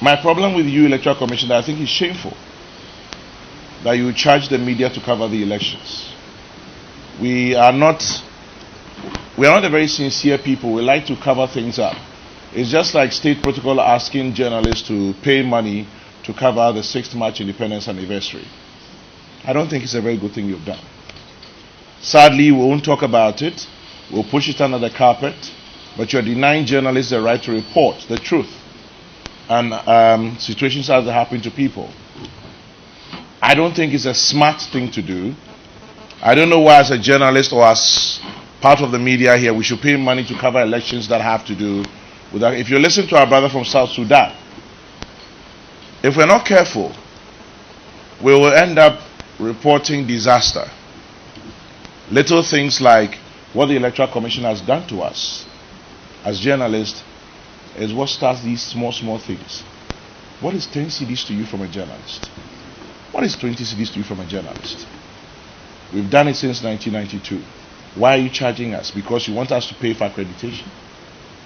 My problem with you, Electoral Commission, I think is shameful that you charge the media to cover the elections. We are not a very sincere people. We like to cover things up. It's just like state protocol asking journalists to pay money to cover the 6th March Independence Anniversary. I don't think it's a very good thing you've done. Sadly, we won't talk about it. We'll push it under the carpet. But you're denying journalists the right to report the truth and situations as they happen to people. I don't think it's a smart thing to do. I don't know why, as a journalist or as part of the media here, we should pay money to cover elections that have to do with that. If you listen to our brother from South Sudan, if we're not careful, we will end up reporting disaster. Little things like what the Electoral Commission has done to us as journalists is what starts these small things. What is 10 CDs to you from a journalist? What is 20 CDs to you from a journalist? We've done it since 1992. Why are you charging us? Because you want us to pay for accreditation?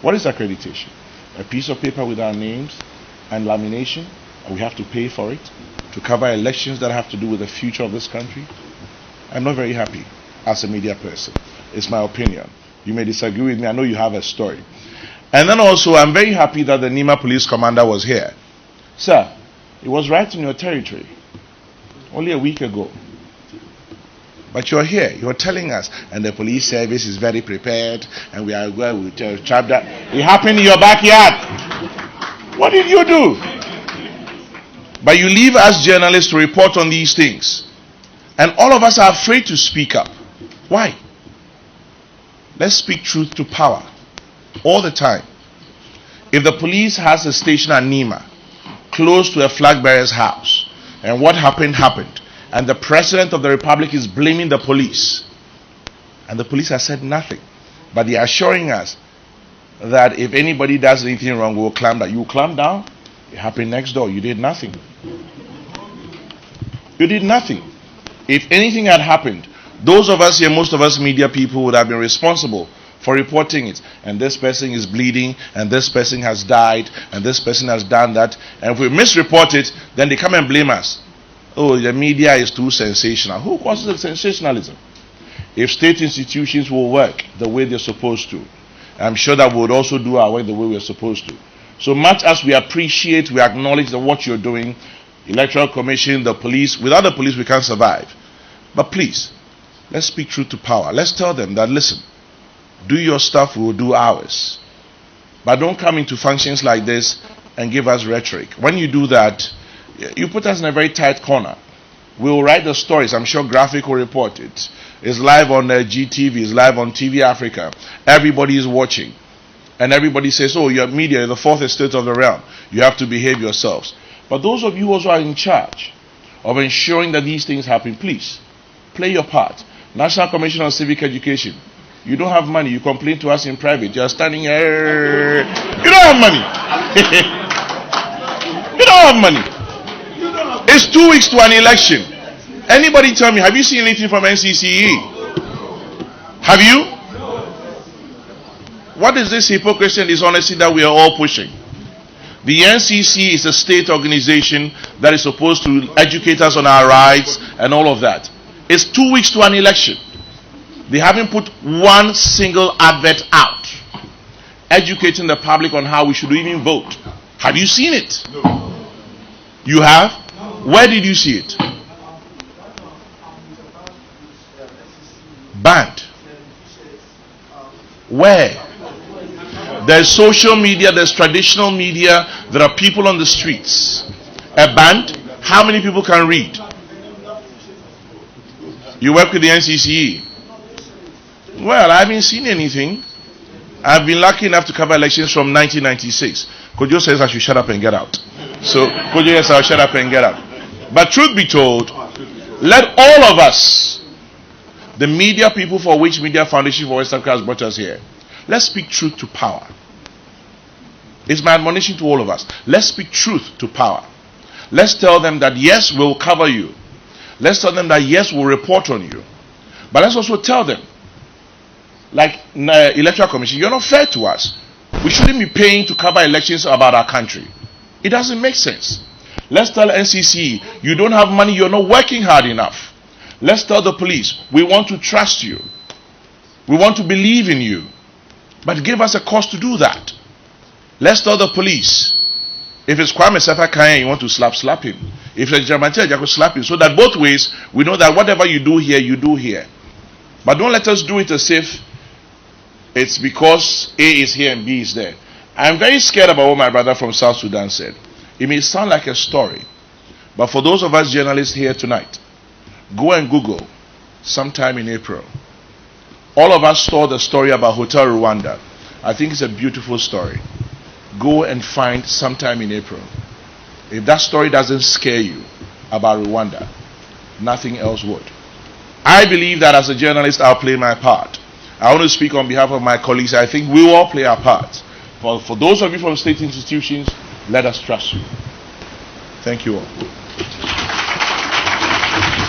What is accreditation? A piece of paper with our names and lamination, and we have to pay for it to cover elections that have to do with the future of this country? I'm not very happy as a media person. It's my opinion. You may disagree with me. I know you have a story. And then also, I'm very happy that the Nima police commander was here. Sir, it was right in your territory only a week ago. But you're here, you're telling us, and the police service is very prepared, and we are going to trap that. It happened in your backyard. What did you do? But you leave us journalists to report on these things. And all of us are afraid to speak up. Why? Let's speak truth to power. All the time. If the police has a station at Nima, close to a flag bearer's house, and what happened, and the President of the Republic is blaming the police, and the police has said nothing, but they are assuring us that if anybody does anything wrong, we'll clamp down. You clamp down? It happened next door. You did nothing. You did nothing. If anything had happened, those of us here, most of us media people, would have been responsible for reporting it. And this person is bleeding, and this person has died, and this person has done that. And if we misreport it, then they come and blame us. Oh, the media is too sensational. Who causes the sensationalism? If state institutions will work the way they're supposed to, I'm sure that we would also do our work the way we're supposed to. So much as we appreciate, we acknowledge that what you're doing, Electoral Commission, the police, without the police we can't survive. But please, let's speak truth to power. Let's tell them that, listen, do your stuff, we will do ours. But don't come into functions like this and give us rhetoric. When you do that, you put us in a very tight corner. We'll write the stories. I'm sure Graphic will report it. It's live on GTV. It's live on TV Africa. Everybody is watching. And everybody says, oh, you're media, you're the fourth estate of the realm. You have to behave yourselves. But those of you also are in charge of ensuring that these things happen. Please, play your part. National Commission on Civic Education. You don't have money. You complain to us in private. You're standing here. You don't have money. You don't have money. It's 2 weeks to an election. Anybody tell me, have you seen anything from NCCE? Have you? What is this hypocrisy and dishonesty that we are all pushing? The NCC is a state organization that is supposed to educate us on our rights and all of that. It's 2 weeks to an election. They haven't put one single advert out educating the public on how we should even vote. Have you seen it? No. You have? Where did you see it? Banned. Where? There's social media, there's traditional media, there are people on the streets. A band? How many people can read? You work with the NCCE? Well, I haven't seen anything. I've been lucky enough to cover elections from 1996. Kojo says I should shut up and get out. So, Kojo says I'll shut up and get out. But truth be told, let all of us, the media people for which Media Foundation for West Africa has brought us here, let's speak truth to power. It's my admonition to all of us. Let's speak truth to power. Let's tell them that yes, we'll cover you. Let's tell them that yes, we'll report on you. But let's also tell them, like Electoral Commission, you're not fair to us. We shouldn't be paying to cover elections about our country. It doesn't make sense. Let's tell NCC, you don't have money, you're not working hard enough. Let's tell the police, we want to trust you. We want to believe in you. But give us a cause to do that. Let's tell the police, if it's Kwame Sefa Kayi and you want to slap him. If it's Jamantia, you slap him. So that both ways, we know that whatever you do here, you do here. But don't let us do it as if it's because A is here and B is there. I'm very scared about what my brother from South Sudan said. It may sound like a story, but for those of us journalists here tonight, go and Google sometime in April. All of us saw the story about Hotel Rwanda. I think it's a beautiful story. Go and find sometime in April. If that story doesn't scare you about Rwanda, nothing else would. I believe that as a journalist, I'll play my part. I want to speak on behalf of my colleagues. I think we all play our part. For those of you from state institutions, let us trust you. Thank you all.